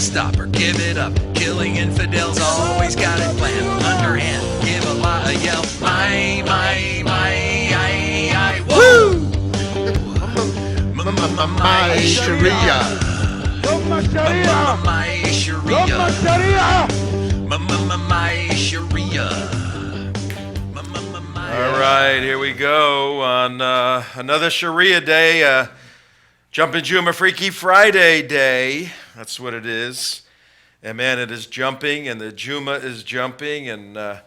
stop or give it up. Killing infidels, always got it planned. Underhand, give Allah a yell. Woo! My Sharia. My Sharia. All right, here we go on another Sharia day, Jumpin Jumm'ah Freaky Friday day. That's what it is. And man, it is jumping, and the Jummah is jumping, and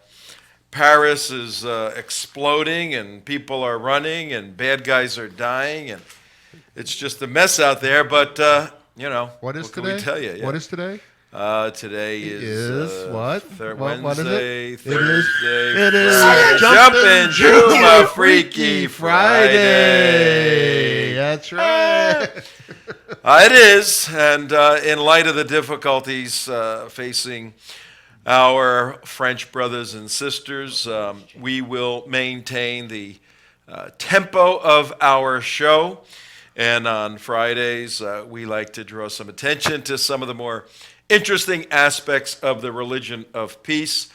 Paris is exploding, and people are running, and bad guys are dying, and it's just a mess out there. But you know, what can today? we tell you? Yeah. What is today? Today is what? Wednesday, what is it? Thursday, It is Friday. Jumpin Jumm'ah Freaky Friday. That's right. It is, and in light of the difficulties facing our French brothers and sisters, we will maintain the tempo of our show. And on Fridays, we like to draw some attention to some of the more interesting aspects of the religion of peace.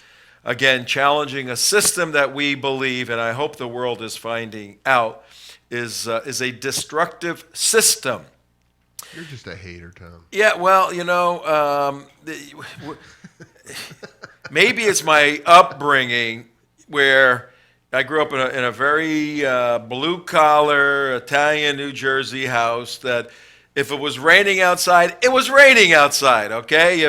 Again, challenging a system that we believe, and I hope the world is finding out, is a destructive system. You're just a hater, Tom. Yeah, well, you know, maybe it's my upbringing where I grew up in a very blue-collar Italian New Jersey house that if it was raining outside, it was raining outside, okay?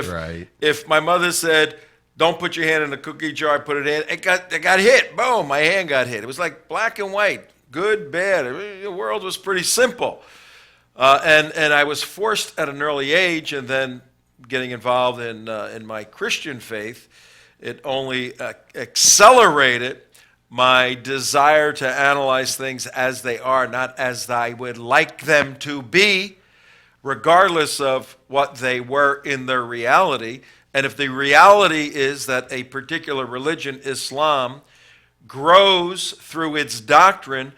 If my mother said, don't put your hand in the cookie jar, put it in, it got hit. Boom, my hand got hit. It was like black and white, good, bad. The world was pretty simple. And I was forced at an early age, and then getting involved in my Christian faith, it only accelerated my desire to analyze things as they are, not as I would like them to be, regardless of what they were in their reality. And if the reality is that a particular religion, Islam, grows through its doctrine,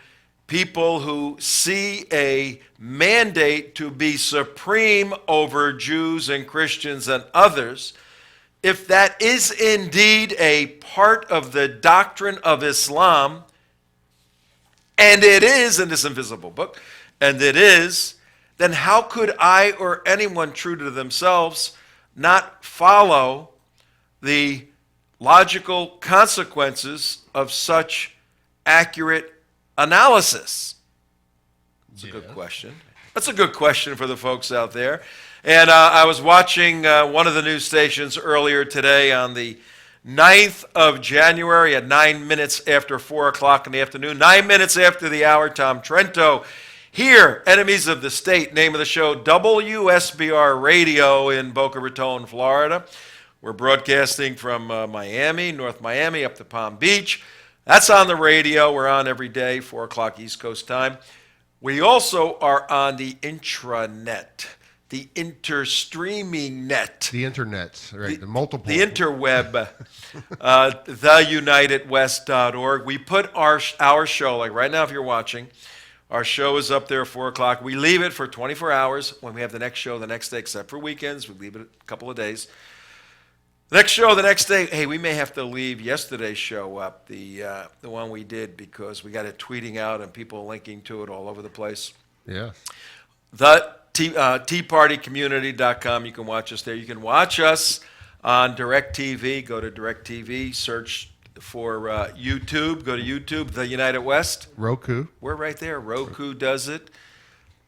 people who see a mandate to be supreme over Jews and Christians and others, if that is indeed a part of the doctrine of Islam, and it is in this invisible book, and it is, then how could I or anyone true to themselves not follow the logical consequences of such accurate analysis? That's a good question. That's a good question for the folks out there. And I was watching one of the news stations earlier today on the 9th of January at 9 minutes after 4 o'clock in the afternoon, 9 minutes after the hour. Tom Trento here, Enemies of the State, name of the show, WSBR Radio in Boca Raton, Florida. We're broadcasting from Miami, North Miami, up to Palm Beach. That's on the radio. We're on every day, 4 o'clock East Coast time. We also are on the intranet, the interstreaming net. The internet, right, the multiple. The interweb, theunitedwest.org. We put our show, like right now if you're watching, our show is up there at 4 o'clock. We leave it for 24 hours when we have the next show the next day, except for weekends. We leave it a couple of days. The next show the next day, hey, we may have to leave yesterday's show up, the one we did, because we got it tweeting out and people linking to it all over the place. Yeah. The teapartycommunity.com. You can watch us there. You can watch us on DirecTV. Go to DirecTV, search for YouTube. Go to YouTube, The United West. Roku. We're right there. Roku does it.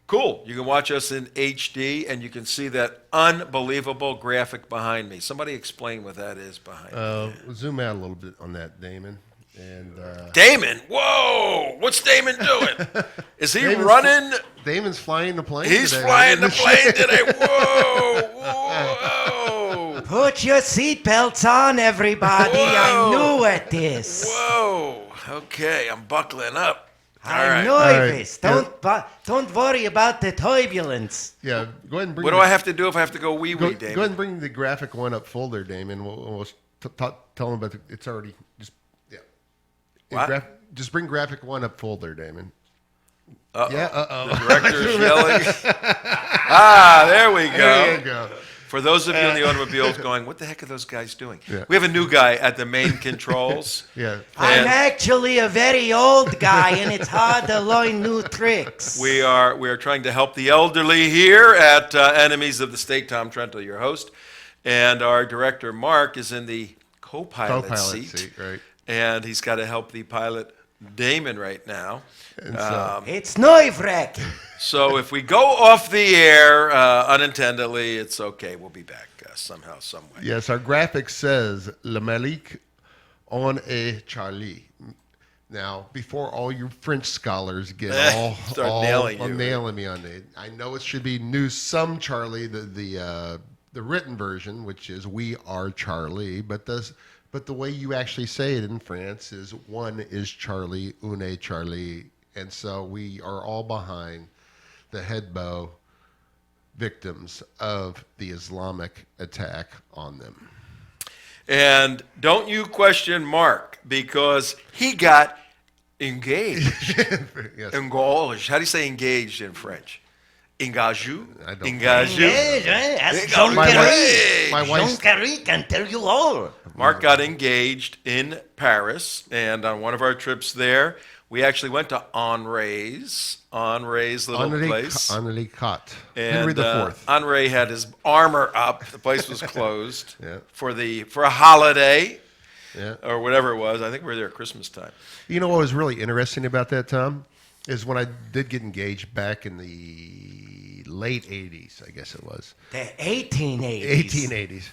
Cool. You can watch us in HD, and you can see that unbelievable graphic behind me. Somebody explain what that is behind me. Zoom out a little bit on that, Damon. And Damon? Whoa! What's Damon doing? Is he Damon's running? Damon's flying the plane He's today, flying right? the plane today. Whoa! Whoa! Put your seatbelts on, everybody. Whoa. I'm new at this. Whoa! Okay, I'm buckling up. I'm right. nervous. Don't worry about the turbulence. Yeah, go ahead and bring. What do I have to do if I have to go wee-wee, Damon? Go ahead and bring the graphic one up full there, Damon. We'll tell them about it's already just What? Just bring graphic one up full there, Damon. Uh-oh. Yeah, uh-oh. The director's yelling. There we go. There you go. For those of you in the automobiles going, what the heck are those guys doing? Yeah. We have a new guy at the main controls. Yeah. I'm And- actually a very old guy, and it's hard to learn new tricks. We are trying to help the elderly here at Enemies of the State. Tom Trento, your host, and our director Mark is in the co-pilot seat, right. and he's got to help the pilot Damon right now. And so, It's nerve-wracking. So if we go off the air unintendedly, it's okay. We'll be back somehow, some way. yes, our graphic says Le Malik on a Charlie. Now, before all your French scholars get Start nailing you. nailing me on it, I know it should be Nous sommes Charlie, the written version, which is We are Charlie, but the way you actually say it in France is one is Charlie, une est Charlie, and so we are all behind the head bow victims of the Islamic attack on them. And don't you question Mark, because he got engaged. Yes. Engaged. How do you say engaged in French? Engagé? I don't- Yes, that's Jean My Carré. my Jean wife's- Carré can tell you all. Mark got engaged in Paris, and on one of our trips there, we actually went to Henri's little place. Henri Cot. And Henry the IV. Henri had his armor up. The place was closed Yeah. for a holiday Yeah. or whatever it was. I think we were there at Christmas time. You know what was really interesting about that, Tom, is when I did get engaged back in the late 80s, I guess it was. The 1880s. 1880s.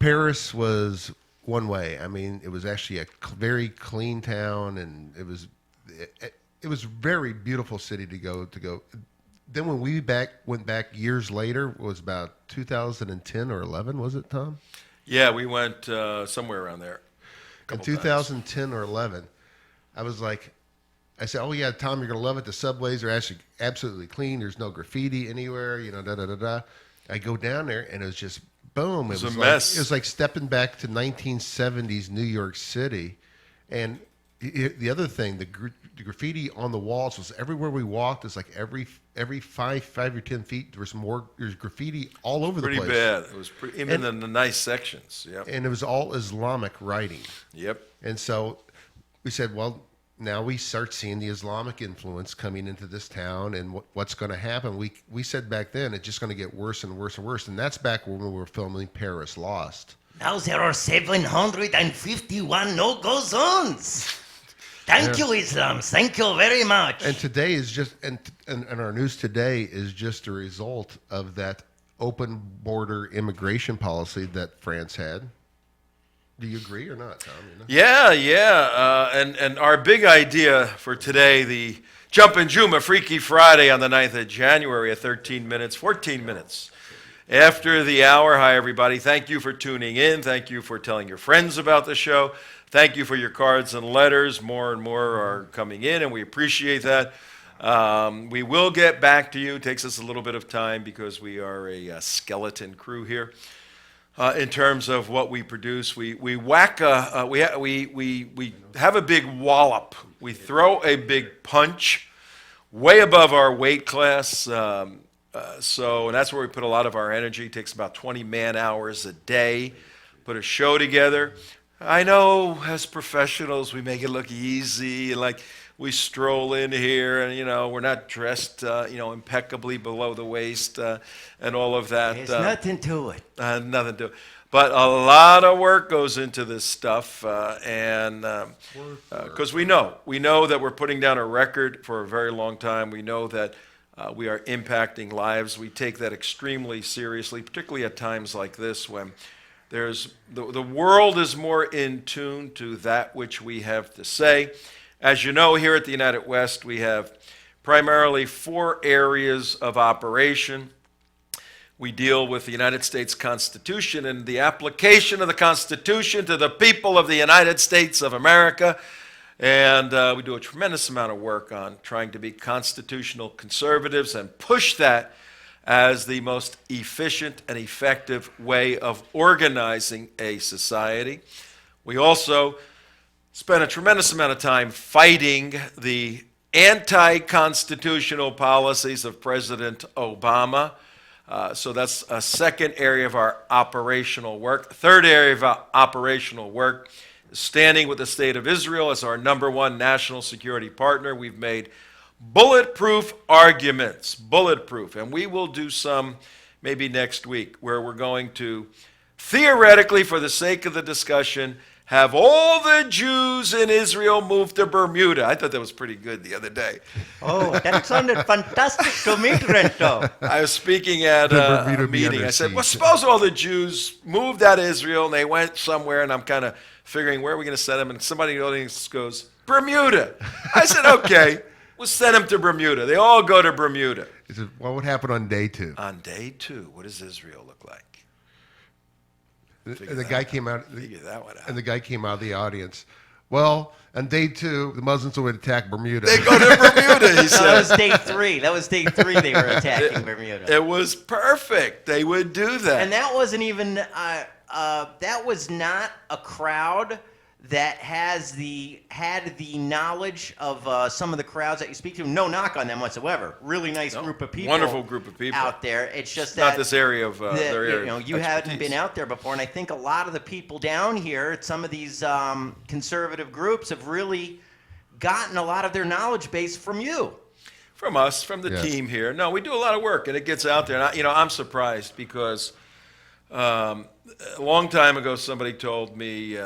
Paris was one way. I mean, it was actually a very clean town, and it was a very beautiful city to go. Then when we went back years later, it was about 2010 or 11, was it, Tom? Yeah, we went somewhere around there. In 2010 or 11, I was like, I said, "Oh yeah, Tom, you're gonna love it. The subways are actually absolutely clean. There's no graffiti anywhere. You know, da da da da." I go down there, and it was just boom. It was a like, mess. It was like stepping back to 1970s New York City. And the other thing, the graffiti on the walls was everywhere we walked. It's like every 5 or 10 feet there's graffiti all over Pretty the place. bad. It was even in the nice sections. Yep. And it was all Islamic writing. Yep. And so we said, well, now we start seeing the Islamic influence coming into this town, and what's going to happen. We said back then it's just going to get worse and worse and worse. And that's back when we were filming Paris Lost. Now there are 751 no-go zones. Thank you, Islam. Thank you very much. And today is just, and our news today is just a result of that open border immigration policy that France had. Do you agree or not, Tom? You know? Yeah. And our big idea for today, the Jumpin Jumm'ah Freaky Friday on the 9th of January at 14 minutes after the hour. Hi, everybody. Thank you for tuning in. Thank you for telling your friends about the show. Thank you for your cards and letters. More and more are coming in, and we appreciate that. We will get back to you. It takes us a little bit of time because we are a skeleton crew here. In terms of what we produce, we whack we have a big wallop. We throw a big punch way above our weight class. So and that's where we put a lot of our energy. It takes about 20 man-hours a day, put a show together. I know as professionals we make it look easy, like we stroll in here and, we're not dressed, impeccably below the waist and all of that. There's nothing to it. Nothing to it. But a lot of work goes into this stuff, and because we know that we're putting down a record for a very long time. We know that we are impacting lives. We take that extremely seriously, particularly at times like this when there's the world is more in tune to that which we have to say. As you know, here at the United West, we have primarily 4 areas of operation. We deal with the United States Constitution and the application of the Constitution to the people of the United States of America. And we do a tremendous amount of work on trying to be constitutional conservatives and push that as the most efficient and effective way of organizing a society. We also spent a tremendous amount of time fighting the anti-constitutional policies of President Obama. So that's a second area of our operational work. Third area of our operational work is standing with the State of Israel as our number one national security partner. We've made bulletproof arguments, bulletproof. And we will do some maybe next week where we're going to, theoretically, for the sake of the discussion, have all the Jews in Israel move to Bermuda. I thought that was pretty good the other day. Oh, that sounded fantastic to me, Trento. I was speaking at The a Bermuda be meeting. under I said, well, siege. suppose all the Jews moved out of Israel and they went somewhere, and I'm kind of figuring, where are we going to send them? And somebody in the audience goes, Bermuda. I said, okay, we'll send them to Bermuda. They all go to Bermuda. He said, what would happen on day 2? On day 2, what does Israel look like? And the guy came out. Figure that one out. And the guy came out of the audience. Well, on day 2, the Muslims would attack Bermuda. They go to Bermuda, he No, that said. was day 3. That was day 3 they were attacking Bermuda. It was perfect. They would do that. And that wasn't even, that was not a crowd that had the knowledge of some of the crowds that you speak to. No knock on them whatsoever. Really nice group of people. Wonderful group of people. out there. It's just Not that this area of their area. you know, you of hadn't expertise. been out there before, and I think a lot of the people down here at some of these conservative groups have really gotten a lot of their knowledge base from you. From us, from the Yes. team here. No, we do a lot of work, and it gets out there. And I'm surprised because a long time ago somebody told me,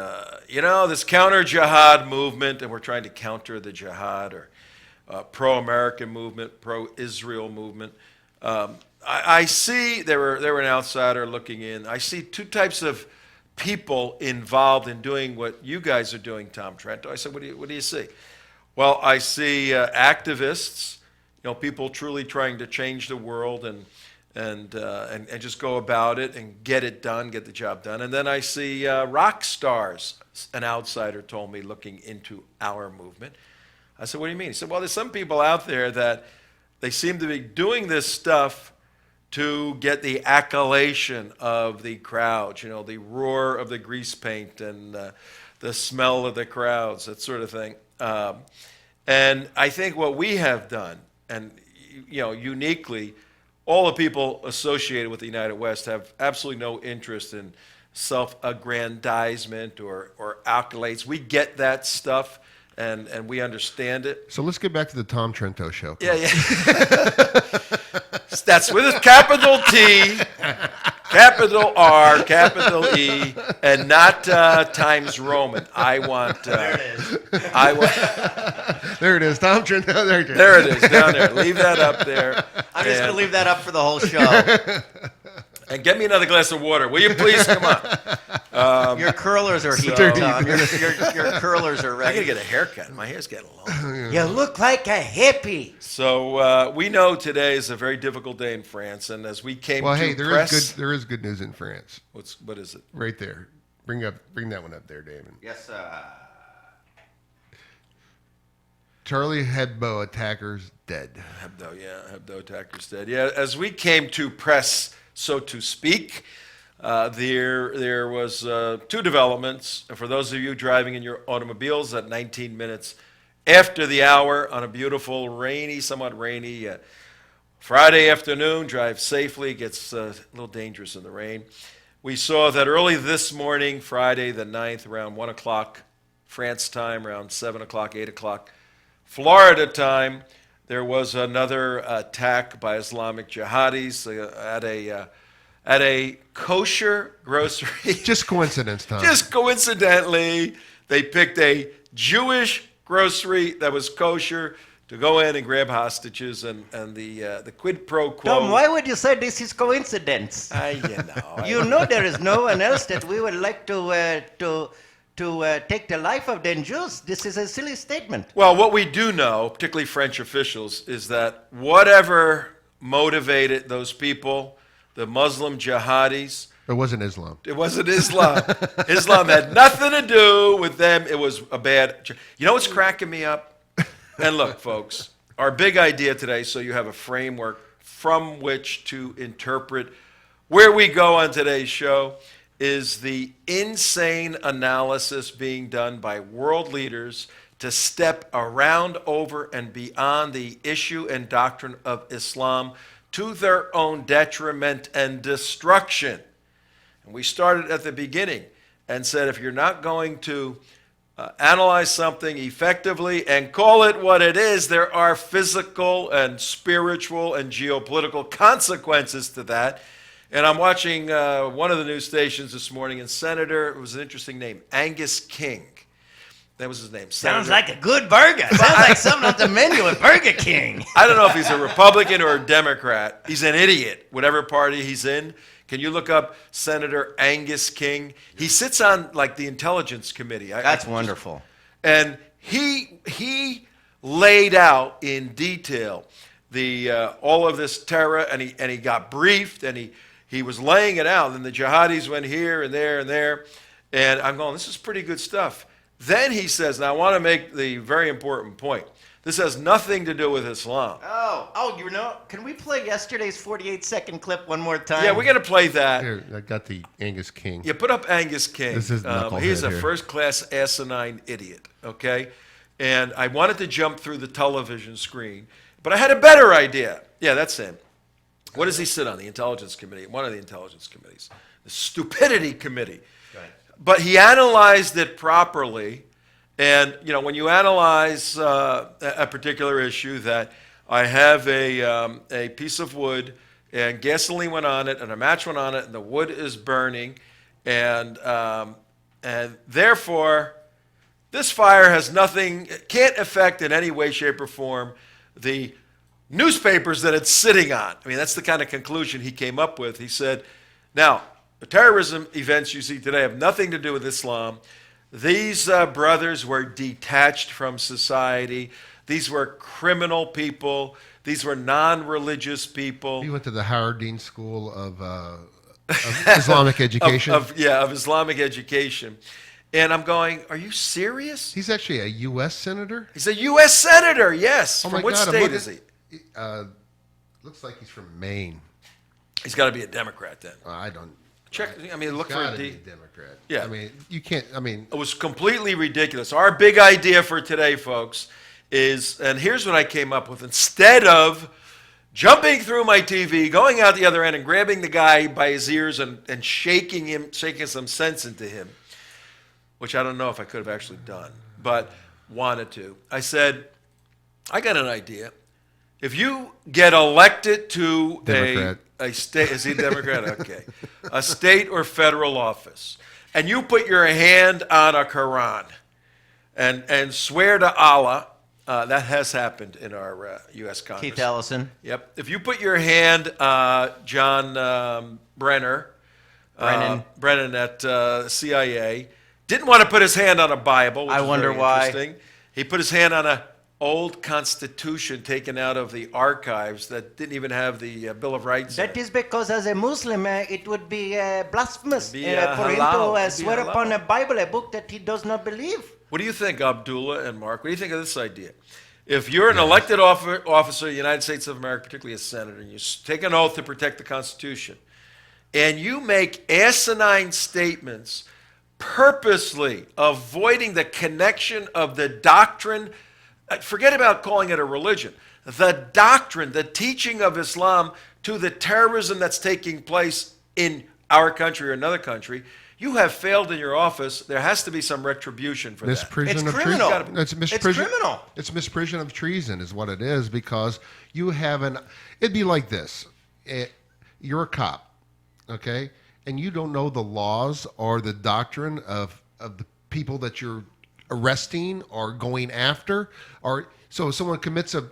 this counter-jihad movement, and we're trying to counter the jihad or pro-American movement, pro-Israel movement. I see, they were an outsider looking in. I see two types of people involved in doing what you guys are doing, Tom Trento. I said, what do you see? Well, I see activists, people truly trying to change the world and just go about it and get it done, get the job done. And then I see rock stars, an outsider told me, looking into our movement. I said, what do you mean? He said, well, there's some people out there that they seem to be doing this stuff to get the accolation of the crowds, the roar of the grease paint and the smell of the crowds, that sort of thing. And I think what we have done, and uniquely, all the people associated with the United West have absolutely no interest in self-aggrandizement or accolades. We get that stuff, and we understand it. So let's get back to the Tom Trento show. Yeah. That's with a capital T, capital R, capital E, and not Times Roman. I want. There it is. There it is, Tom Trento. There it is. There it is, down there. Leave that up there. I'm just going to leave that up for the whole show. And get me another glass of water, will you please? Come on. Your curlers are heated, So- Tom. Your curlers are I gotta ready. get a haircut. My hair's getting long. You look like a hippie. So we know today is a very difficult day in France, and as we came Well, to hey, press, there is good news in France. what is it? Right there. Bring that one up there, David. Yes, sir. Charlie Hebdo attackers dead. Hebdo attackers dead. Yeah, as we came to press, so to speak, there was two developments. And for those of you driving in your automobiles at 19 minutes after the hour on a beautiful, somewhat rainy Friday afternoon, drive safely. It gets a little dangerous in the rain. We saw that early this morning, Friday the 9th, around 1 o'clock France time, around 7 o'clock, 8 o'clock Florida time, there was another attack by Islamic jihadis at a kosher grocery. Just coincidence, Tom. Just coincidentally, they picked a Jewish grocery that was kosher to go in and grab hostages, and the quid pro quo. Tom, why would you say this is coincidence? You know there is no one else that we would like to take the life of the Jews. This is a silly statement. Well, what we do know, particularly French officials, is that whatever motivated those people, the Muslim jihadis, It wasn't Islam. it wasn't Islam. Islam had nothing to do with them. It was a bad. You know what's cracking me up? And look, folks, our big idea today, so you have a framework from which to interpret where we go on today's show, is the insane analysis being done by world leaders to step around, over, and beyond the issue and doctrine of Islam to their own detriment and destruction. And we started at the beginning and said if you're not going to analyze something effectively and call it what it is, there are physical and spiritual and geopolitical consequences to that. And I'm watching one of the news stations this morning, and Senator, it was an interesting name, Angus King. That was his name. Sounds Senator. like a good burger. Sounds like something off the menu at Burger King. I don't know if he's a Republican or a Democrat. He's an idiot, whatever party he's in. Can you look up Senator Angus King? He sits on like the Intelligence Committee. That's wonderful. And he laid out in detail the all of this terror, and he got briefed, and he was laying it out. And the jihadis went here and there and there, and I'm going, this is pretty good stuff. Then he says, now I want to make the very important point. This has nothing to do with Islam. Oh, you know, can we play yesterday's 48-second clip one more time? Yeah, we're going to play that. Here, I got the Angus King. Yeah, put up Angus King. This is knucklehead he's a here. first-class asinine idiot, okay? And I wanted to jump through the television screen, but I had a better idea. Yeah, that's him. What does he sit on? The Intelligence Committee, one of the Intelligence Committees. The Stupidity Committee. Right. But he analyzed it properly. And, you know, when you analyze a particular issue, that I have a piece of wood and gasoline went on it and a match went on it and the wood is burning, and therefore this fire has nothing, can't affect in any way, shape, or form the newspapers that it's sitting on. I mean, that's the kind of conclusion he came up with. He said, now, the terrorism events you see today have nothing to do with Islam. These brothers were detached from society. These were criminal people. These were non-religious people. He went to the Howard Dean School of Islamic Education. Of Islamic education. And I'm going, are you serious? He's actually a U.S. senator. He's a U.S. senator, yes. Oh From my which God, I'm state looking- is he? Looks like he's from Maine. He's got to be a Democrat then. I don't. Check. I mean, look for Gotta a be D. a Democrat. Yeah. I mean, you can't. I mean, It was completely ridiculous. Our big idea for today, folks, is, and here's what I came up with. Instead of jumping through my TV, going out the other end and grabbing the guy by his ears and shaking some sense into him, which I don't know if I could have actually done, but wanted to. I said, I got an idea. If you get elected to Democrat. a state, is he a Democrat? Okay. A state or federal office, and you put your hand on a Quran and swear to Allah, that has happened in our U.S. Congress. Keith Ellison. Yep. If you put your hand, John Brennan at CIA, didn't want to put his hand on a Bible, which I is wonder very why. interesting. He put his hand on a old Constitution taken out of the archives that didn't even have the Bill of Rights. in That it. is because as a Muslim, it would be blasphemous Be, for him halal. to Be swear halal. upon a Bible, a book that he does not believe. What do you think, Abdullah and Mark? What do you think of this idea? If you're an elected officer of the United States of America, particularly a senator, and you take an oath to protect the Constitution, and you make asinine statements purposely avoiding the connection of the doctrine, forget about calling it a religion, the doctrine, the teaching of Islam to the terrorism that's taking place in our country or another country, you have failed in your office. There has to be some retribution for that. misprision It's of criminal. treason. It's misprision. It's criminal. It's misprision of treason is what it is, because you have it'd be like this. You're a cop, okay? And you don't know the laws or the doctrine of the people that you're arresting or going after, or so if someone commits a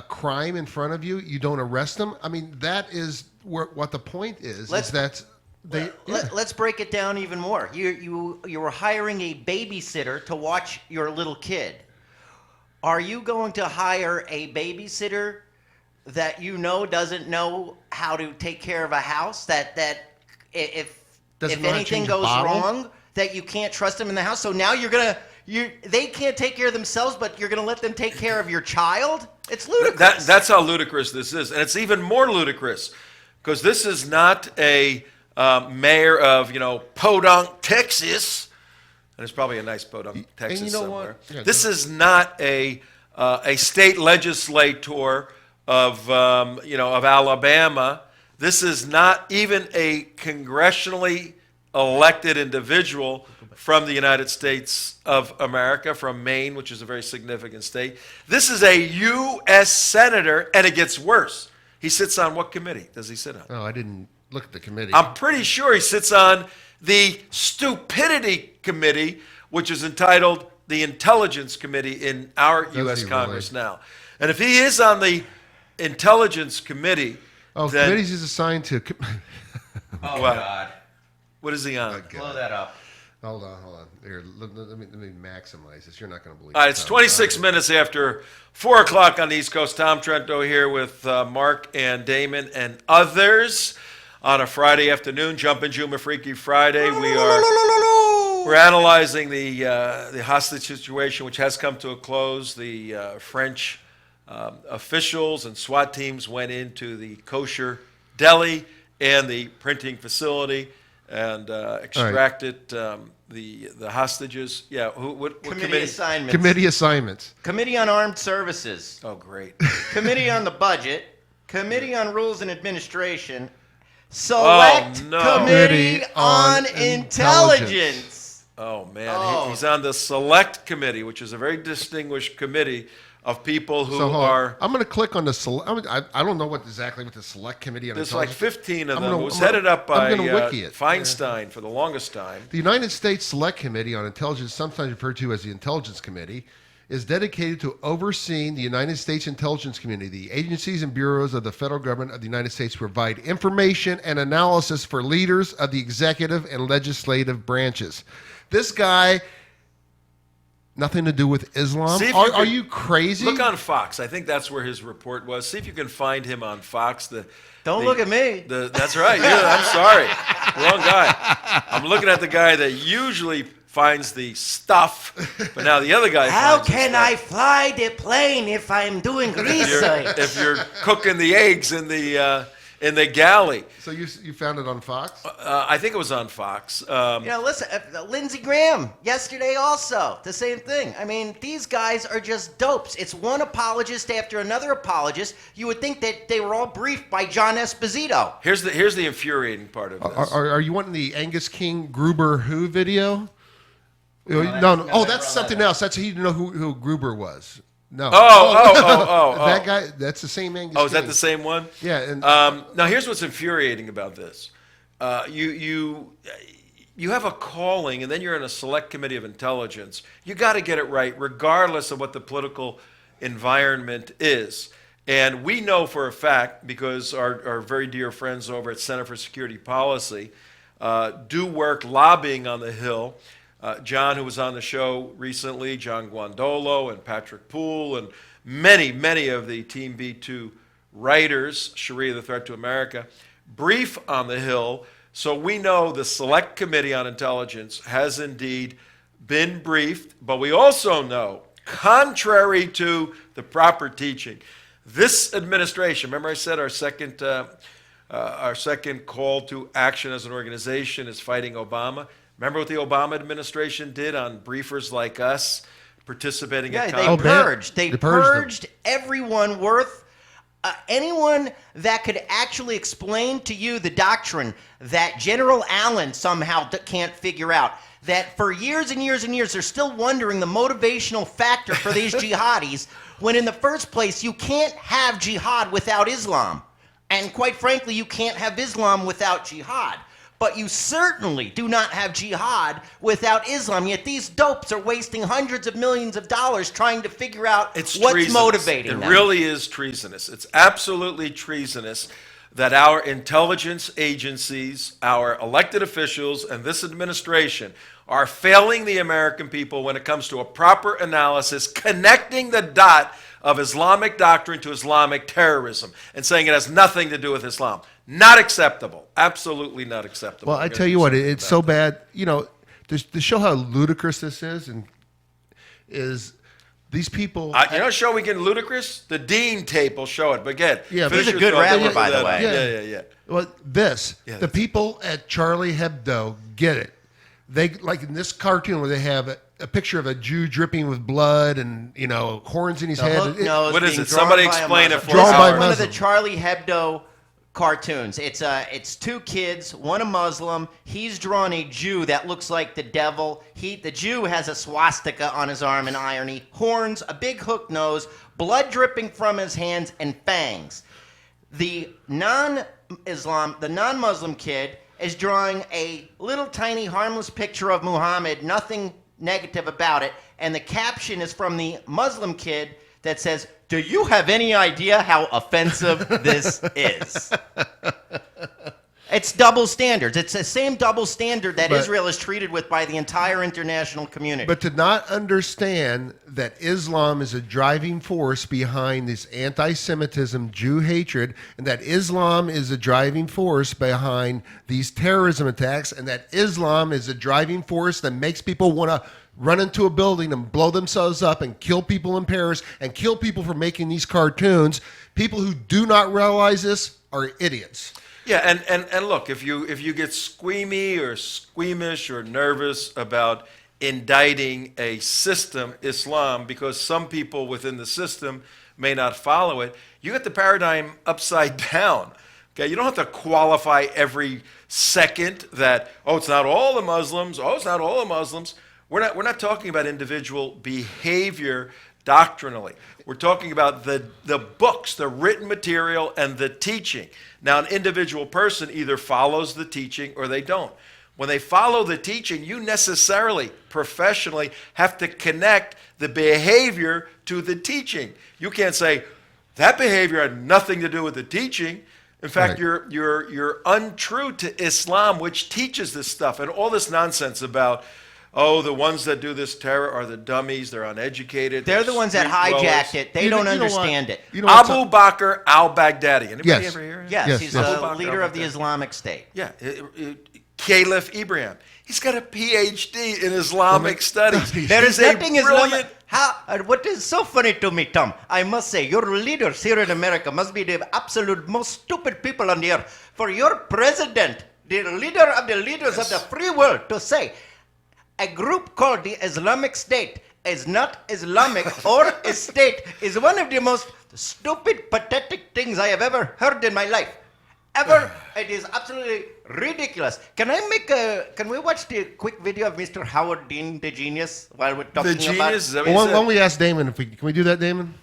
crime in front of you, you don't arrest them. I mean, that is what the point is. Let's break it down even more. You were hiring a babysitter to watch your little kid. Are you going to hire a babysitter that you know doesn't know how to take care of a house? That if Doesn't know how to anything change a goes bottle? wrong, that you can't trust them in the house. So now they can't take care of themselves, but you're gonna let them take care of your child? It's ludicrous. That's how ludicrous this is. And it's even more ludicrous because this is not a mayor of, Podunk, Texas. And there's probably a nice Podunk, Texas you know somewhere. what? Yeah, This is not a state legislator of of Alabama. This is not even a congressionally elected individual from the United States of America, from Maine, which is a very significant state. This is a U.S. senator, and it gets worse. He sits on what committee does he sit on? Oh, I didn't look at the committee. I'm pretty sure he sits on the Stupidity Committee, which is entitled the Intelligence Committee in our U.S. he Congress really? now. And if he is on the Intelligence Committee, Oh, then committees is assigned to. Oh, What? God. what is he on? Blow that up. Hold on. Here, let me maximize this. You're not going to believe. All right, it's 26 minutes after 4 o'clock on the East Coast. Tom Trento here with Mark and Damon and others on a Friday afternoon. Jumpin Jumm'ah Freaky Friday. We're analyzing the hostage situation, which has come to a close. The French officials and SWAT teams went into the kosher deli and the printing facility and extracted the hostages. Yeah, what Committee assignments. Committee assignments. Committee on Armed Services. Oh, great. Committee on the Budget. Committee on Rules and Administration. Select no. Committee on Intelligence. Oh, man. Oh. He's on the Select Committee, which is a very distinguished committee of people who hold on. are... I'm going to click on the select. I don't know exactly what the select committee on There's like intelligence. 15 of I'm them. gonna- It was I'm gonna- headed up by I'm gonna wiki it. Feinstein for the longest time. The United States Select Committee on Intelligence, sometimes referred to as the Intelligence Committee, is dedicated to overseeing the United States intelligence community. The agencies and bureaus of the federal government of the United States provide information and analysis for leaders of the executive and legislative branches. This guy, nothing to do with Islam. See if Are, you are can- you crazy? Look on Fox. I think that's where his report was. See if you can find him on Fox. Don't look at me. That's right. I'm sorry. Wrong guy. I'm looking at the guy that usually finds the stuff, but now the other guy How finds the can stuff. I fly the plane if I'm doing research? If you're cooking the eggs in the galley. So you found it on Fox? I think it was on Fox. Listen, Lindsey Graham yesterday also, the same thing. I mean, these guys are just dopes. It's one apologist after another apologist. You would think that they were all briefed by John Esposito. Here's the infuriating part of this. Are you wanting the Angus King Gruber Who video? No, That's something else. That's he didn't know who Gruber was. No. Oh. That guy. That's the same Angus. Oh, is that King. the same one? Yeah. And Now, here's what's infuriating about this. You have a calling, and then you're in a select committee of intelligence. You got to get it right, regardless of what the political environment is. And we know for a fact, because our very dear friends over at Center for Security Policy do work lobbying on the Hill. John, who was on the show recently, John Guandolo and Patrick Poole, and many of the Team B2 writers, Sharia, the Threat to America, brief on the Hill. So we know the Select Committee on Intelligence has indeed been briefed, but we also know, contrary to the proper teaching, this administration, remember I said our second call to action as an organization is fighting Obama. Remember what the Obama administration did on briefers like us participating in They Congress? purged. They They purged them. purged everyone worth anyone that could actually explain to you the doctrine that General Allen somehow can't figure out. That for years and years and years, they're still wondering the motivational factor for these jihadis, when in the first place, you can't have jihad without Islam. And quite frankly, you can't have Islam without jihad. But you certainly do not have jihad without Islam. Yet these dopes are wasting hundreds of millions of dollars trying to figure out It's what's treasonous. motivating It them. really is treasonous. It's absolutely treasonous that our intelligence agencies, our elected officials, and this administration are failing the American people when it comes to a proper analysis, connecting the dot of Islamic doctrine to Islamic terrorism, and saying it has nothing to do with Islam. Not acceptable. Absolutely not acceptable. well, I tell you what, it's so bad. You know, to show how ludicrous this is these people. show we get ludicrous? The Dean tape will show it. But again, Yeah, finish he's a your good thought. rapper, by the way. Yeah. Well, Yeah, the people at Charlie Hebdo get it. They, like in this cartoon where they have a picture of a Jew dripping with blood and horns in his head. Hook nose What is being it? drawn Somebody by a explain it Muslim. for Drawn This by is one of Muslim. the Charlie Hebdo cartoons. It's two kids, one a Muslim. He's drawn a Jew that looks like the devil. The Jew has a swastika on his arm in irony, horns, a big hook nose, blood dripping from his hands, and fangs. The non-Muslim kid is drawing a little tiny harmless picture of Muhammad, nothing negative about it, and the caption is from the Muslim kid that says, "Do you have any idea how offensive this is?" It's double standards. It's the same double standard that But- Israel is treated with by the entire international community. But to not understand that Islam is a driving force behind this anti-Semitism, Jew hatred, and that Islam is a driving force behind these terrorism attacks, and that Islam is a driving force that makes people want to run into a building and blow themselves up and kill people in Paris and kill people for making these cartoons. People who do not realize this are idiots. Yeah, and look, if you get squeamy or squeamish or nervous about indicting a system, Islam, because some people within the system may not follow it, you get the paradigm upside down. Okay, you don't have to qualify every second that, it's not all the Muslims, it's not all the Muslims. We're not talking about individual behavior doctrinally. We're talking about the books, the written material, and the teaching. Now, an individual person either follows the teaching or they don't. When they follow the teaching, you necessarily, professionally, have to connect the behavior to the teaching. You can't say, that behavior had nothing to do with the teaching. In fact, Right. you're untrue to Islam, which teaches this stuff. And all this nonsense about, the ones that do this terror are the dummies, they're uneducated. They're the ones that street hijacked dwellers. it. They don't understand it. You know what Abu Bakr al-Baghdadi. Anybody Yes. ever hear of him? Yes, Yes, he's yes. the Abu Bakr leader of the al-Baghdadi. Islamic State. Yeah, Caliph Ibrahim. He's got a PhD in Islamic studies. There is He's a nothing brilliant. Islamic. What is so funny to me, Tom, I must say, your leaders here in America must be the absolute most stupid people on the earth. For your president, the leader of the leaders of the free world, to say a group called the Islamic State is not Islamic or a state is one of the most stupid, pathetic things I have ever heard in my life. Ever. It is absolutely ridiculous. Can we watch the quick video of Mr. Howard Dean, the genius, while we're talking The genius, about is that what Well, you why said? don't we ask Damon can we do that, Damon?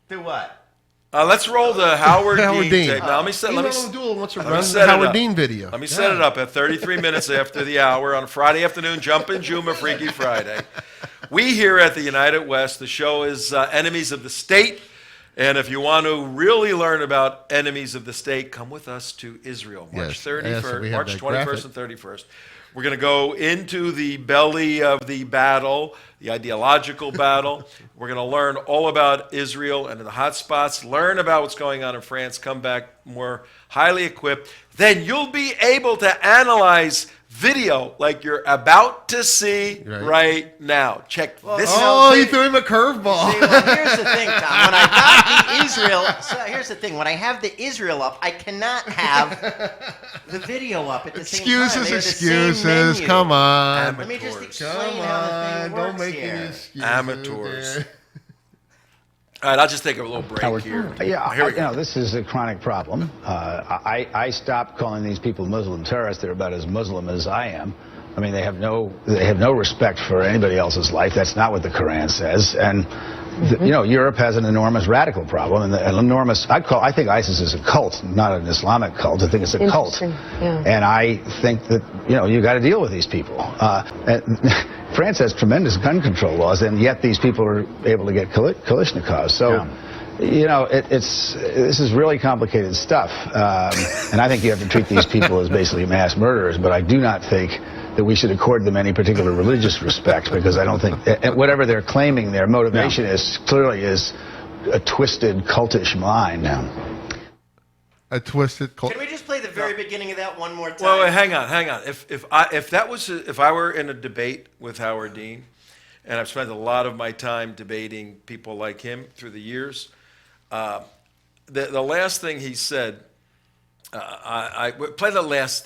Do what? Let's roll the Howard, Howard Dean Dean. tape. Now, let me set it Howard up. Dean video. Let me set it up at 33 minutes after the hour on Friday afternoon, Jumpin Jumm'ah Freaky Friday. We here at the United West, the show is Enemies of the State. And if you want to really learn about enemies of the state, come with us to Israel, March Yes. Yes, 31st, we have March that 21st graphic. and 31st. We're going to go into the belly of the battle, the ideological battle. We're going to learn all about Israel and the hot spots, learn about what's going on in France, come back more highly equipped. Then you'll be able to analyze video like you're about to see right now. Check this out. Oh, you threw him a curveball. See, well, here's the thing, Tom. When I got the Israel, so here's the thing. When I have the Israel up, I cannot have the video up at the same time. Excuses, They're the same excuses. menu. Come on. Let me just Amateurs. explain Come how the on. thing Don't works make here. any excuses. Amateurs. there. All right, I'll just take a little break Howard, here. yeah, Here we go. this is a chronic problem. I stopped calling these people Muslim terrorists. They're about as Muslim as I am. I mean, they have no respect for anybody else's life. That's not what the Quran says. And Europe has an enormous radical problem, and an enormous. I think ISIS is a cult, not an Islamic cult. I think it's a cult. Yeah. And I think that you got to deal with these people. And France has tremendous gun control laws, and yet these people are able to get Kalashnikovs. So. This is really complicated stuff, and I think you have to treat these people as basically mass murderers. But I do not think that we should accord them any particular religious respect, because I don't think whatever they're claiming their motivation is clearly is a twisted cultish mind. Now, A twisted cult. Can we just play the very beginning of that one more time? Well, wait, hang on. If I were in a debate with Howard Dean, and I've spent a lot of my time debating people like him through the years, the last thing he said, I play the last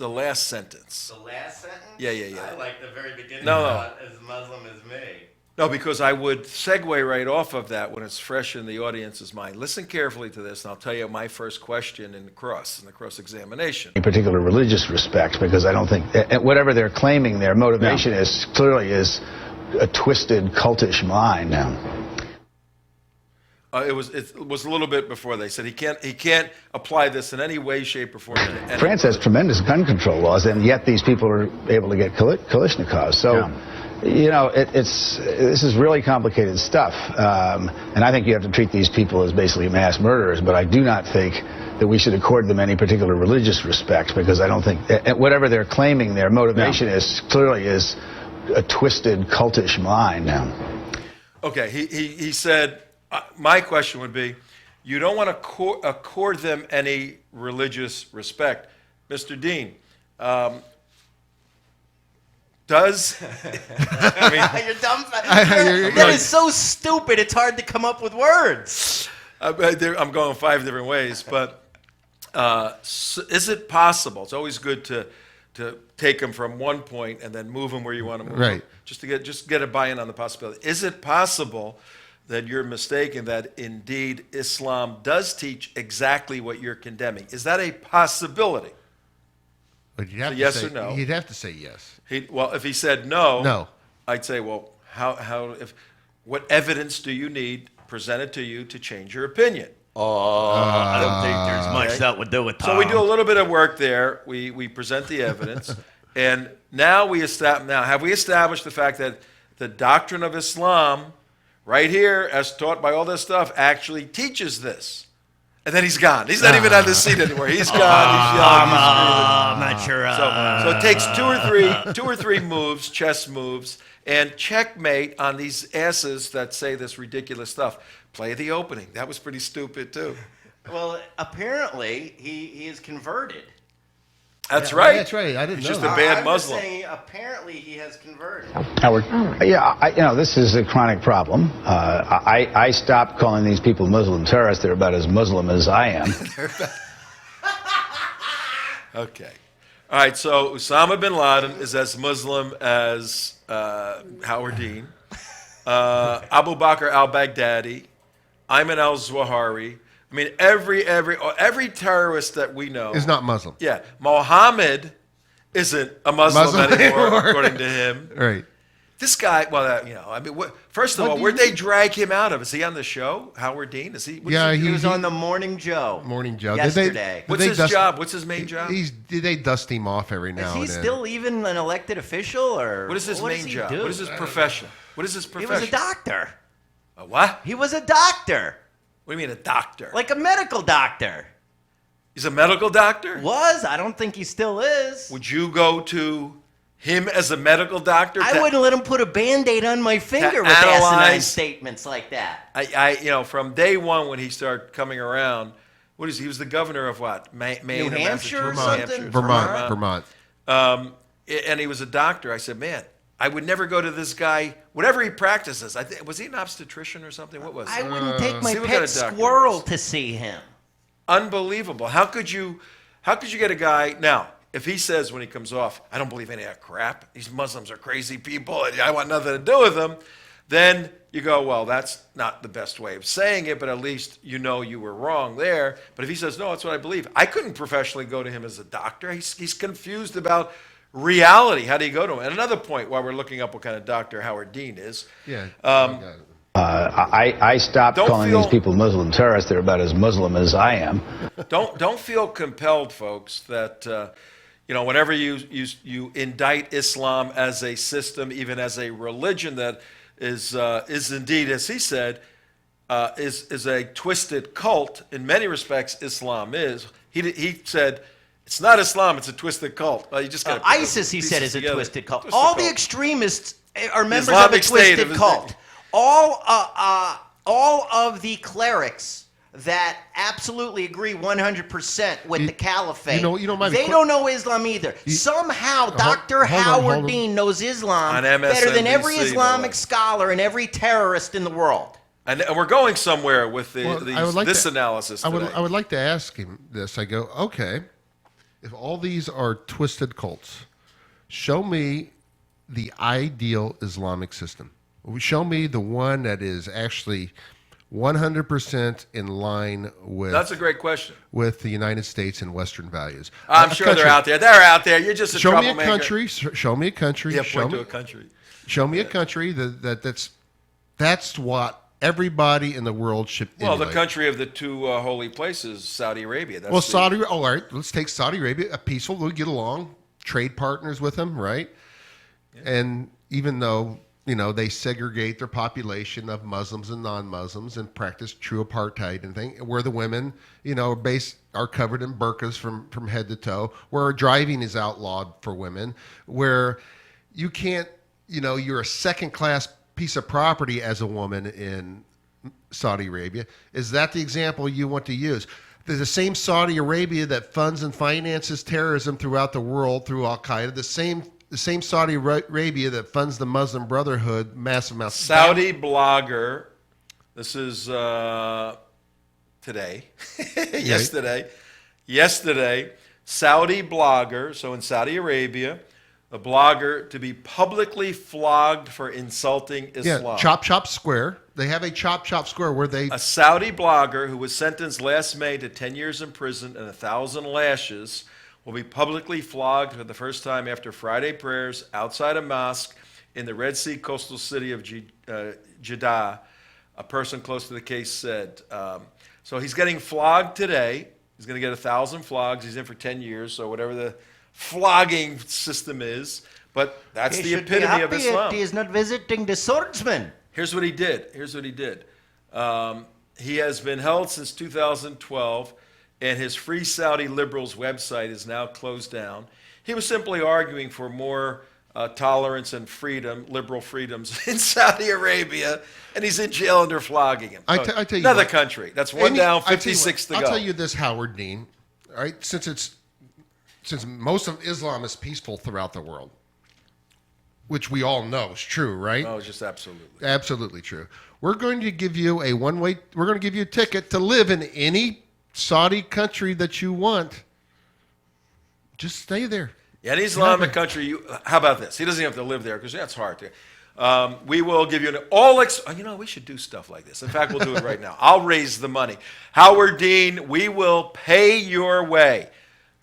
sentence. The last sentence? Yeah. I like the very beginning. No. Not as Muslim as me. No, because I would segue right off of that when it's fresh in the audience's mind. Listen carefully to this, and I'll tell you my first question in the cross-examination. In particular religious respect, because I don't think whatever they're claiming their motivation is clearly is a twisted cultish mind. It was a little bit before they said he can't apply this in any way, shape, or form. France has tremendous gun control laws, and yet these people are able to get Kalashnikovs. So. You know, this is really complicated stuff, and I think you have to treat these people as basically mass murderers, but I do not think that we should accord them any particular religious respect, because I don't think whatever they're claiming their motivation is clearly is a twisted cultish mind. Okay, he said, my question would be, you don't want to accord them any religious respect. Mr. Dean, does you're dumbfounded. That is so stupid. It's hard to come up with words. I'm going 5 different ways, but is it possible? It's always good to take them from one point and then move them where you want to move them, just to get a buy-in on the possibility. Is it possible that you're mistaken that indeed Islam does teach exactly what you're condemning? Is that a possibility? But you'd have to yes say, or no? He'd have to say yes. Well, if he said no, No. I'd say, well, what evidence do you need presented to you to change your opinion? I don't think there's much that would do with Tom. So we do a little bit of work there. We present the evidence, and now have we established the fact that the doctrine of Islam, right here, as taught by all this stuff, actually teaches this? And then he's gone. He's not even on the seat anymore. He's gone. I'm not sure. So it takes two or three moves, chess moves, and checkmate on these asses that say this ridiculous stuff. Play the opening. That was pretty stupid too. Well, apparently he is converted. That's right. That's right. I didn't know. Just that. a bad I'm Muslim. Just saying, apparently he has converted. Howard, this is a chronic problem. I stopped calling these people Muslim terrorists. They're about as Muslim as I am. Okay. All right, so Osama bin Laden is as Muslim as Howard Dean, Abu Bakr al-Baghdadi, Ayman al-Zawahiri. I mean, every terrorist that we know is not Muslim. Yeah, Mohammed isn't a Muslim anymore, according to him. Right. This guy, first of all, where'd they drag him out of? Is he on the show, Howard Dean? Is he? He was on the Morning Joe. Morning Joe. Yesterday. What's his job? What's his main job? Did they dust him off every now and then? Is he still even an elected official, or what is his main job? Do? What is his profession? What is his profession? He was a doctor. A what? He was a doctor. What do you mean a doctor? Like a medical doctor. He's a medical doctor? Was. I don't think he still is. Would you go to him as a medical doctor? I wouldn't let him put a Band-Aid on my finger with asinine statements like that. From day one when he started coming around, he was the governor of what? Maine, New Hampshire or something? Vermont. And he was a doctor. I said, man, I would never go to this guy, whatever he practices. Was he an obstetrician or something? What was he? I wouldn't take my what pet kind of doctor squirrel to see him. Unbelievable. How could you get a guy now? If he says when he comes off, I don't believe any of that crap. These Muslims are crazy people, and I want nothing to do with them. Then you go, well, that's not the best way of saying it, but at least you know you were wrong there. But if he says, no, that's what I believe, I couldn't professionally go to him as a doctor. He's confused about reality. How do you go to him? And another point, while we're looking up what kind of doctor Howard Dean is. Yeah. I stopped calling these people Muslim terrorists. They're about as Muslim as I am. Don't feel compelled, folks, that whenever you indict Islam as a system, even as a religion that is indeed, as he said, is a twisted cult. In many respects, Islam is. He said, it's not Islam, it's a twisted cult. Well, you just got ISIS, he said, is a twisted cult. All the extremists are members of a twisted cult. All of the clerics that absolutely agree 100% with the Caliphate, they don't know Islam either. Somehow, Dr. Howard Dean knows Islam better than every Islamic scholar and every terrorist in the world. And we're going somewhere with this analysis today. I would like to ask him this. I go, okay, if all these are twisted cults, show me the ideal Islamic system. Show me the one that is actually 100% in line with. That's a great question. With the United States and Western values. I'm sure they're out there. They're out there. You're just a show troublemaker. Me a country. Show me a country. Yeah, show point me to a country. Show me a country that's what everybody in the world should. Well, emulate. the country of the two holy places, Saudi Arabia. That's Saudi. Oh, all right. Let's take Saudi Arabia. A peaceful. We'll get along. Trade partners with them, right? Yeah. And even though they segregate their population of Muslims and non-Muslims and practice true apartheid and thing, where the women, are covered in burqas from head to toe, where driving is outlawed for women, where you can't, you're a second-class piece of property as a woman in Saudi Arabia. Is that the example you want to use? The same Saudi Arabia that funds and finances terrorism throughout the world through Al-Qaeda, the same Saudi Arabia that funds the Muslim Brotherhood massive amounts. Saudi blogger, this is today, yesterday, Saudi blogger, so in Saudi Arabia, a blogger to be publicly flogged for insulting Islam. Yeah, Chop Square. They have a Chop Square where they... A Saudi blogger who was sentenced last May to 10 years in prison and 1,000 lashes will be publicly flogged for the first time after Friday prayers outside a mosque in the Red Sea coastal city of Jihad, a person close to the case said. So he's getting flogged today. He's going to get 1,000 flogs. He's in for 10 years, so whatever the flogging system is. But that's the epitome of Islam. He is not visiting the swordsman. Here's what he did. He has been held since 2012. And his Free Saudi Liberals website is now closed down. He was simply arguing for more tolerance and freedom, liberal freedoms in Saudi Arabia, and he's in jail and they're flogging him. I tell you another what, country. That's one down, 56 to go. I'll tell you this, Howard Dean. All right, since most of Islam is peaceful throughout the world, which we all know is true, right? Oh, it's just absolutely true. We're going to give you a one-way. We're going to give you a ticket to live in any Saudi country that you want. Just stay there. Yeah, an Islamic country. How about this? He doesn't have to live there because that's hard to. We will give you we should do stuff like this. In fact, we'll do it right now. I'll raise the money. Howard Dean, we will pay your way.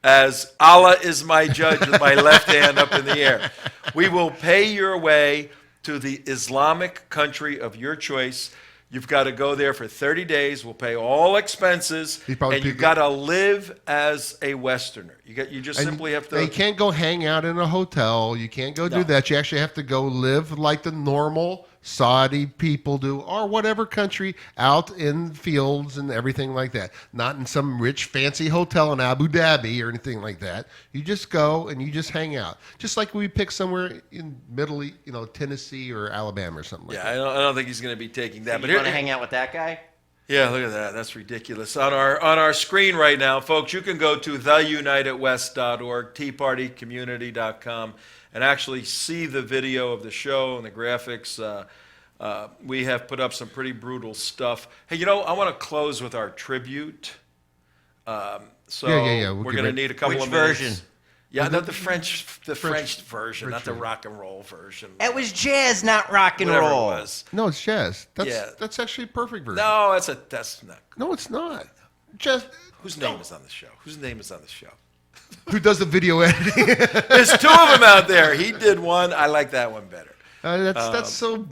As Allah is my judge with my left hand up in the air. We will pay your way to the Islamic country of your choice. You've got to go there for 30 days. We'll pay all expenses, and you've got to live as a Westerner. You just simply have to. You can't go hang out in a hotel. You can't go do that. You actually have to go live like the normal Saudi people do, or whatever country, out in fields and everything like that. Not in some rich, fancy hotel in Abu Dhabi or anything like that. You just go and you just hang out. Just like we pick somewhere in Tennessee or Alabama or something like that. Yeah, I don't think he's going to be taking that. But you want to hang out with that guy? Yeah, look at that. That's ridiculous. On our screen right now, folks, you can go to theunitedwest.org, teapartycommunity.com, and actually see the video of the show and the graphics. We have put up some pretty brutal stuff. Hey, I want to close with our tribute. Yeah. We're going to need a couple of minutes. Which version? Yeah, the French version, not the rock and roll version. It was jazz, not rock and Whatever roll. it was. No, it's jazz. That's actually a perfect version. No, that's not. No, it's not. Just Whose name is on the show? who does the video editing? There's two of them out there. He did one. I like that one better. That's so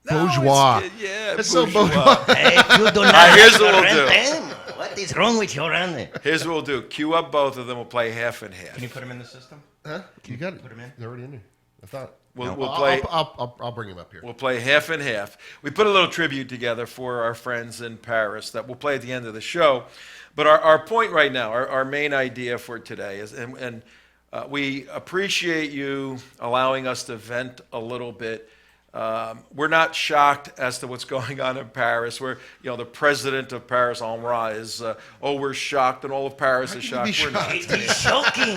bourgeois. That's so bourgeois. Hey, you do not Here's what we'll do. What is wrong with your hand? Here's what we'll do. Cue up both of them. We'll play half and half. Can you put them in the system? Huh? You got it. Put them in. They're already in there. I thought. We'll play. I'll bring him up here. We'll play half and half. We put a little tribute together for our friends in Paris that we'll play at the end of the show. But our point right now, our main idea for today is, and we appreciate you allowing us to vent a little bit. We're not shocked as to what's going on in Paris. We're, the president of Paris, Hollande, is, we're shocked, and all of Paris is shocked. We're not. It's shocking.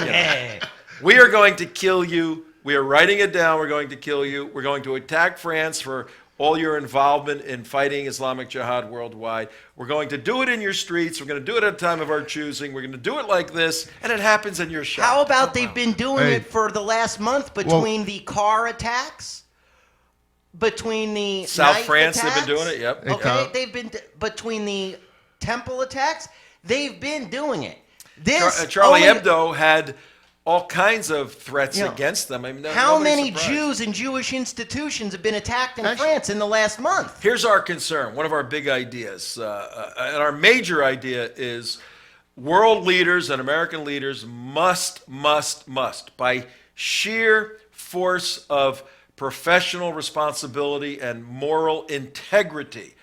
We are going to kill you. We are writing it down. We're going to kill you. We're going to attack France for all your involvement in fighting Islamic Jihad worldwide. We're going to do it in your streets. We're going to do it at a time of our choosing. We're going to do it like this, and it happens in your shop. How about they've been doing it for the last month between the car attacks? between the South night France, attacks, they've been doing it, yep. Okay, they've been between the temple attacks. They've been doing it. This Charlie only- Hebdo had all kinds of threats You know, against them. I mean, how nobody's many surprised. Jews and Jewish institutions have been attacked in France in the last month? Here's our concern. One of our big ideas, and our major idea is world leaders and American leaders must, by sheer force of professional responsibility and moral integrity,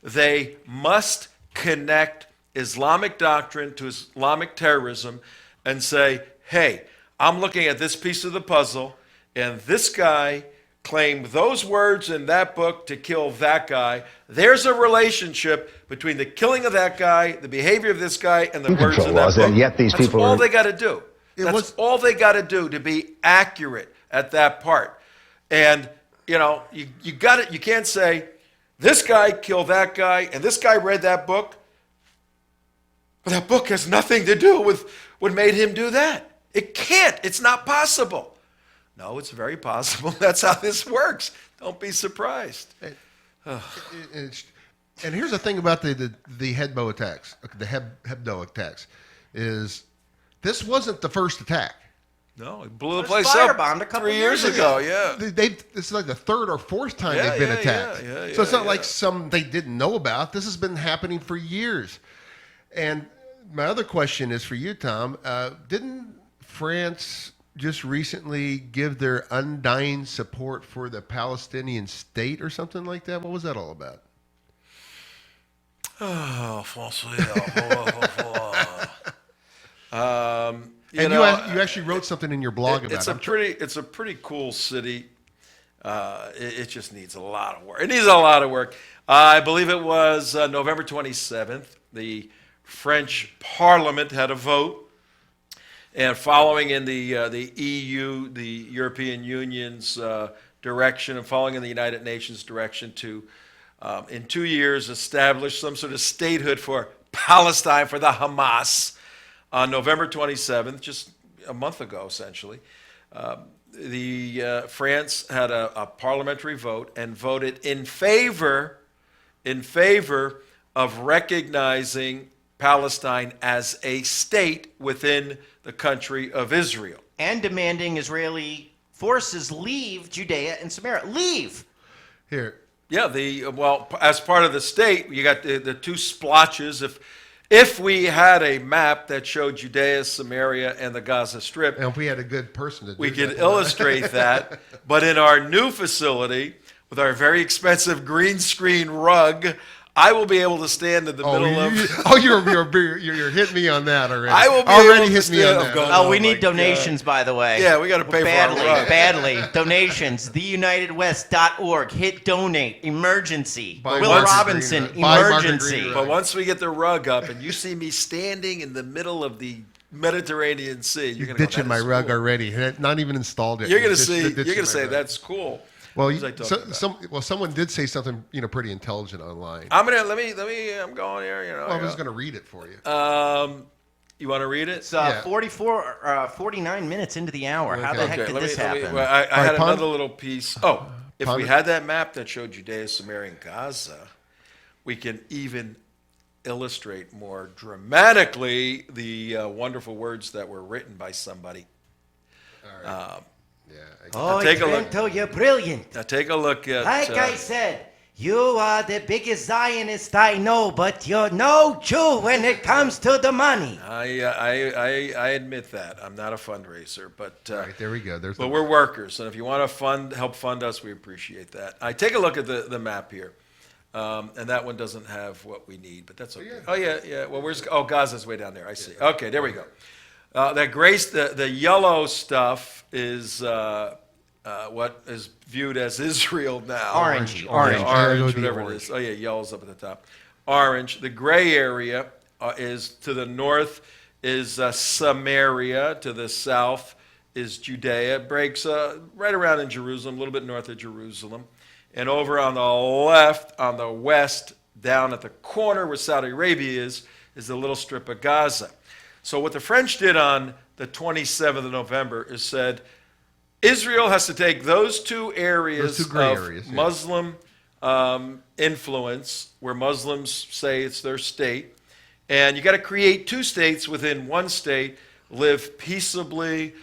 they must connect Islamic doctrine to Islamic terrorism and say, hey, I'm looking at this piece of the puzzle, and this guy claimed those words in that book to kill that guy. There's a relationship between the killing of that guy, the behavior of this guy, and the words in that book. And yet these That's people all are... they got to do. That's all they got to do to be accurate at that part. And you know, you got it. You can't say this guy killed that guy, and this guy read that book. But that book has nothing to do with what made him do that. It can't. It's not possible. No, it's very possible. That's how this works. Don't be surprised. And here's the thing about the Hebdo attacks. The Hebdo attacks is this wasn't the first attack. No, it blew the It was place up firebombed a couple 3 years years ago. Yeah. This is like the third or fourth time Yeah, they've been yeah, attacked. yeah, So it's not yeah. like some they didn't know about. This has been happening for years. And my other question is for you, Tom. Didn't France just recently give their undying support for the Palestinian state or something like that? What was that all about? Oh, François. You actually wrote something in your blog about it. It's a pretty cool city. It just needs a lot of work. It needs a lot of work. I believe it was November 27th. The French Parliament had a vote, and following in the EU, the European Union's direction, and following in the United Nations direction to, in 2 years, establish some sort of statehood for Palestine, for the Hamas. On November 27th, just a month ago, essentially, France had a parliamentary vote and voted in favor of recognizing Palestine as a state within the country of Israel. And demanding Israeli forces leave Judea and Samaria. Leave! Here. Yeah, as part of the state, you got the two splotches. If we had a map that showed Judea, Samaria, and the Gaza Strip, And if we had a good person to do we that, could illustrate that. But in our new facility, with our very expensive green screen rug, I will be able to stand in the middle of... you're hitting me on that already. I will be already able to hit me on stand- that. going, Oh, we my need God. donations, by the way. Yeah, we got to pay for our rug. Badly. Donations. TheUnitedWest.org. Hit donate. Emergency. Buy Will Margaret Robinson. Green rug. Buy Margaret Emergency. Green rug. But once we get the rug up and you see me standing in the middle of the Mediterranean Sea, you're going to Ditching my rug already. Not even installed it. You're going to Ditch- see. You're ditching going to my say rug. that's cool. Well, What was I talking about? someone did say something, pretty intelligent online. I'm gonna let me. I'm going here. I was going to read it for you. You want to read it? It's Yeah. 49 minutes into the hour. How the Okay. heck did this happen? Well, I right, had ponder- another little piece. Oh, if we ponder- had that map that showed Judea, Samaria, and Gaza, we can even illustrate more dramatically the wonderful words that were written by somebody. All right. Yeah. Oh, take a look. Trento, you're brilliant. Now take a look at. Like I said, you are the biggest Zionist I know, but you're no Jew when it comes to the money. I admit that I'm not a fundraiser, but All right, there we go. but we're workers, and if you want to help fund us, we appreciate that. I take a look at the map here, and that one doesn't have what we need, but that's okay. Oh yeah. Well, Gaza's way down there. I see. Okay, there we go. The yellow stuff is what is viewed as Israel now. Orange. Orange, Orange. whatever it is. Oh yeah, yellow's up at the top. Orange. The gray area is to the north is Samaria. To the south is Judea. It breaks right around in Jerusalem, a little bit north of Jerusalem. And over on the left, on the west, down at the corner where Saudi Arabia is the little strip of Gaza. So what the French did on the 27th of November is said, Israel has to take those two areas Those two gray of areas, yeah. Muslim influence, where Muslims say it's their state, and you got to create two states within one state, live peaceably,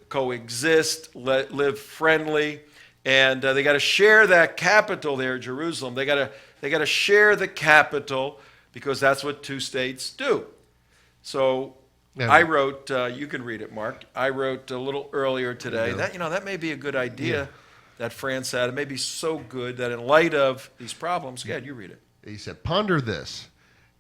coexist, live friendly, and they got to share that capital there, Jerusalem. They got to share the capital because that's what two states do. So Yeah. I wrote. You can read it, Mark. I wrote a little earlier today that may be a good idea that France had. It may be so good that in light of these problems, you read it. He said, ponder this.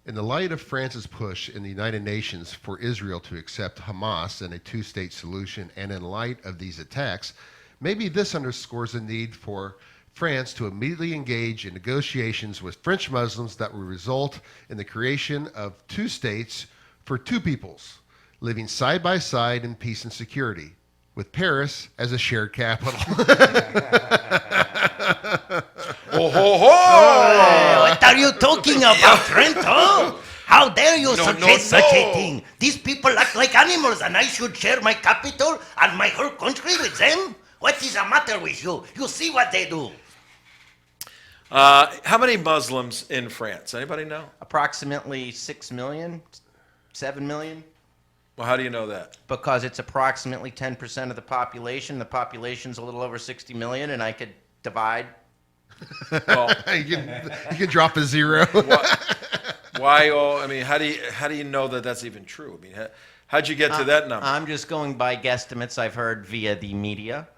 In the light of France's push in the United Nations for Israel to accept Hamas and a two-state solution, and in light of these attacks, maybe this underscores the need for France to immediately engage in negotiations with French Muslims that will result in the creation of two states for two peoples, living side by side in peace and security, with Paris as a shared capital. Ho, ho, ho! What are you talking about, Trento? How dare you suggest such a thing? These people act like animals and I should share my capital and my whole country with them? What is the matter with you? You see what they do. How many Muslims in France? Anybody know? Approximately 6 million, 7 million. Well, how do you know that? Because it's approximately 10% of the population. The population's a little over 60 million, and I could divide. Well, you can drop a zero. why all? I mean, how do you know that that's even true? I mean, how'd you get to that number? I'm just going by guesstimates I've heard via the media.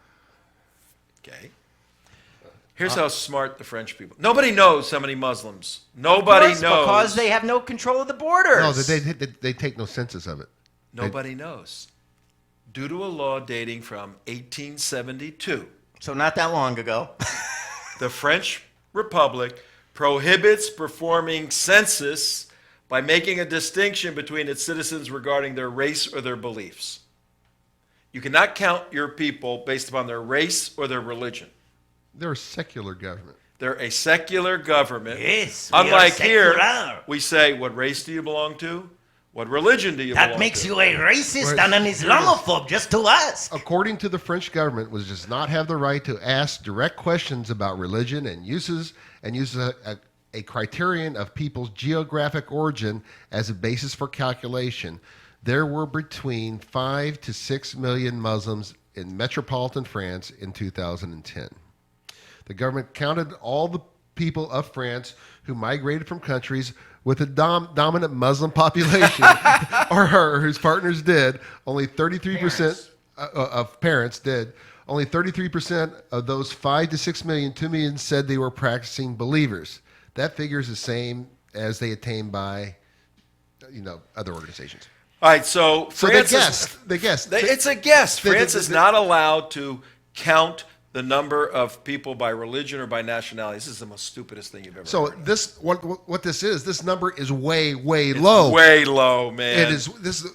Okay. Here's how smart the French people. Nobody knows how many Muslims. Nobody knows. Because they have no control of the borders. No, they take no census of it. Nobody knows. Due to a law dating from 1872, So not that long ago. the French Republic prohibits performing census by making a distinction between its citizens regarding their race or their beliefs. You cannot count your people based upon their race or their religion. They're a secular government. They're a secular government. Yes, we are Unlike here, secular. we say, what race do you belong to? What religion do you belong to? That makes you a racist Right. and an Islamophobe, just to ask. According to the French government, does not have the right to ask direct questions about religion and uses a criterion of people's geographic origin as a basis for calculation. There were between 5 to 6 million Muslims in metropolitan France in 2010. The government counted all the people of France who migrated from countries with a dominant Muslim population, or whose partners did. Only 33% of parents did. Only 33% of those 5 to 6 million, 2 million said they were practicing believers. That figure is the same as they attained by, other organizations. All right, so France They guessed. it's a guess. they- France they- is not allowed to count the number of people by religion or by nationality. This is the most stupidest thing you've ever So heard. what this is, this number is way low. Way low, man. It is. This is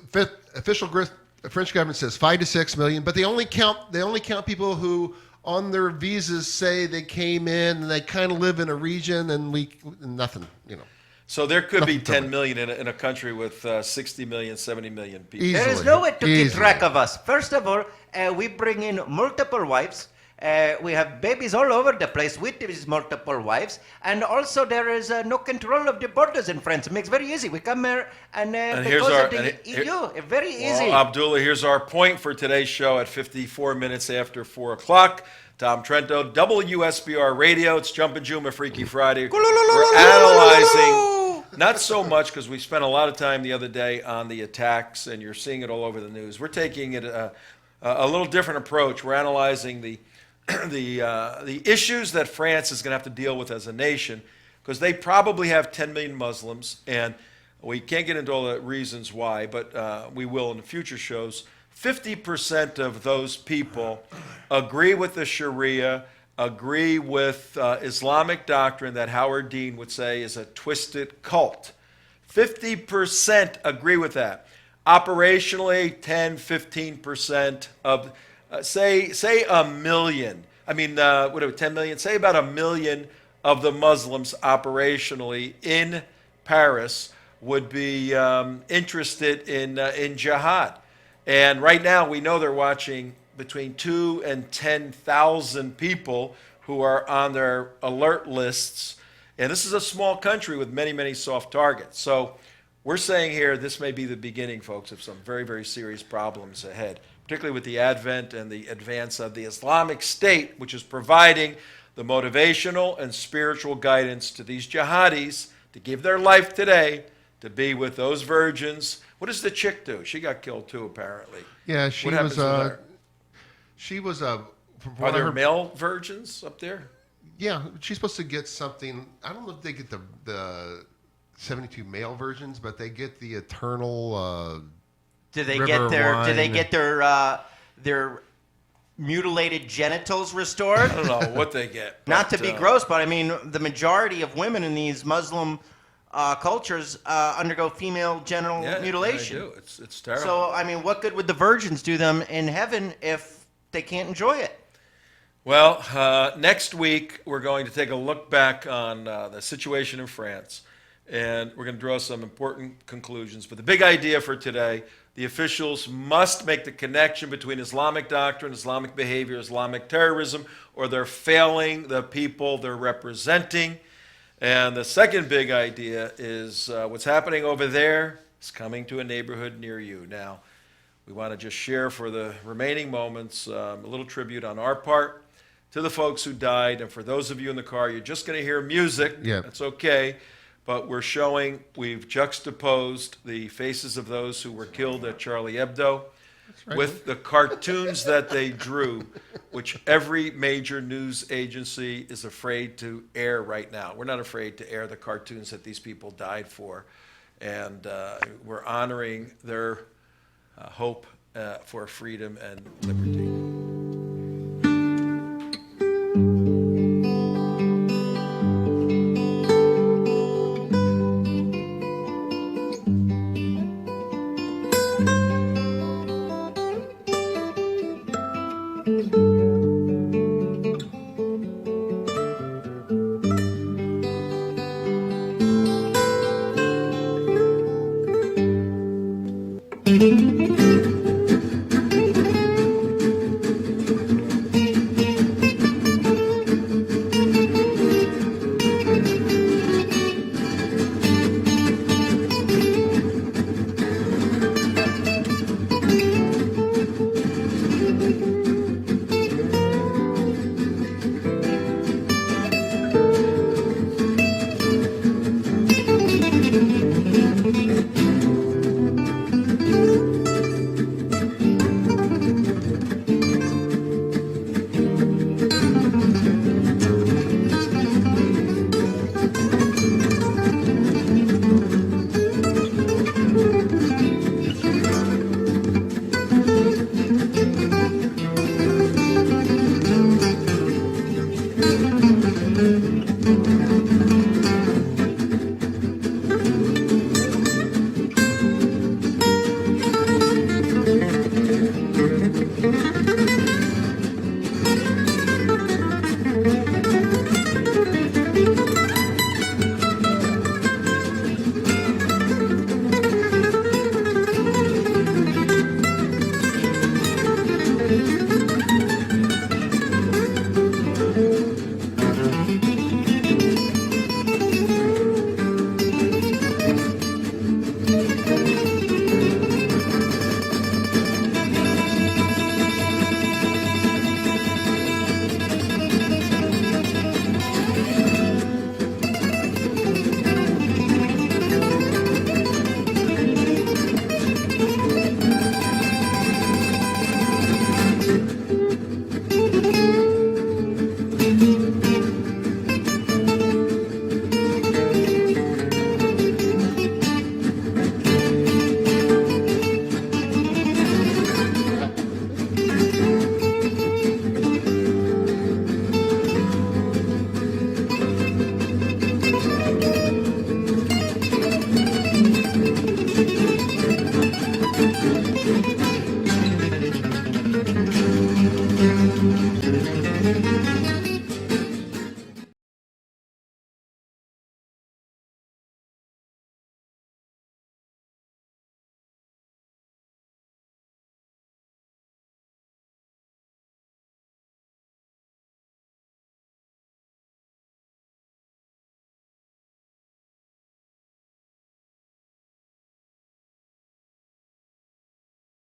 official French government says 5 to 6 million, but they only count people who on their visas say they came in and they kind of live in a region and nothing. So there could be Nothing to 10 it. million in a country with 60 million, 70 million people. Easily. There is no way to keep Easily. track of us. First of all, we bring in multiple wives. We have babies all over the place with these multiple wives. And also there is no control of the borders in France. It makes it very easy. We come here and here's because our- of the and here- EU, very easy. Well, Abdullah, here's our point for today's show at 54 minutes after 4 o'clock. Tom Trento, WSBR Radio. It's Jumpin Jumm'ah Freaky Friday. We're analyzing, not so much because we spent a lot of time the other day on the attacks, and you're seeing it all over the news. We're taking it a little different approach. We're analyzing the issues that France is going to have to deal with as a nation, because they probably have 10 million Muslims, and we can't get into all the reasons why, but we will in the future shows. 50% of those people agree with the Sharia, agree with Islamic doctrine that Howard Dean would say is a twisted cult. 50% agree with that. Operationally, 10, 15% of, say a million. I mean, whatever, 10 million? Say about a million of the Muslims operationally in Paris would be interested in jihad. And right now, we know they're watching between 2 and 10,000 people who are on their alert lists. And this is a small country with many, many soft targets. So we're saying here this may be the beginning, folks, of some very, very serious problems ahead, particularly with the advent and the advance of the Islamic State, which is providing the motivational and spiritual guidance to these jihadis to give their life today to be with those virgins. What does the chick do? She got killed too, apparently. Yeah, she What happens was. with her? She was a. Are there male virgins up there? Yeah, she's supposed to get something. I don't know if they get the 72 male versions, but they get the eternal. Do they river get their? wine. Do they get their mutilated genitals restored? I don't know what they get. Not to but, be gross, but I mean, the majority of women in these Muslim cultures undergo female genital yeah, mutilation. They do. It's terrible. So, I mean, what good would the virgins do them in heaven if they can't enjoy it? Well, next week we're going to take a look back on the situation in France, and we're going to draw some important conclusions. But the big idea for today, the officials must make the connection between Islamic doctrine, Islamic behavior, Islamic terrorism, or they're failing the people they're representing. And the second big idea is what's happening over there is coming to a neighborhood near you. Now, we want to just share for the remaining moments a little tribute on our part to the folks who died. And for those of you in the car, you're just going to hear music. Yeah. That's okay. But we've juxtaposed the faces of those who were killed at Charlie Hebdo with the cartoons that they drew, which every major news agency is afraid to air right now. We're not afraid to air the cartoons that these people died for. And we're honoring their hope for freedom and liberty.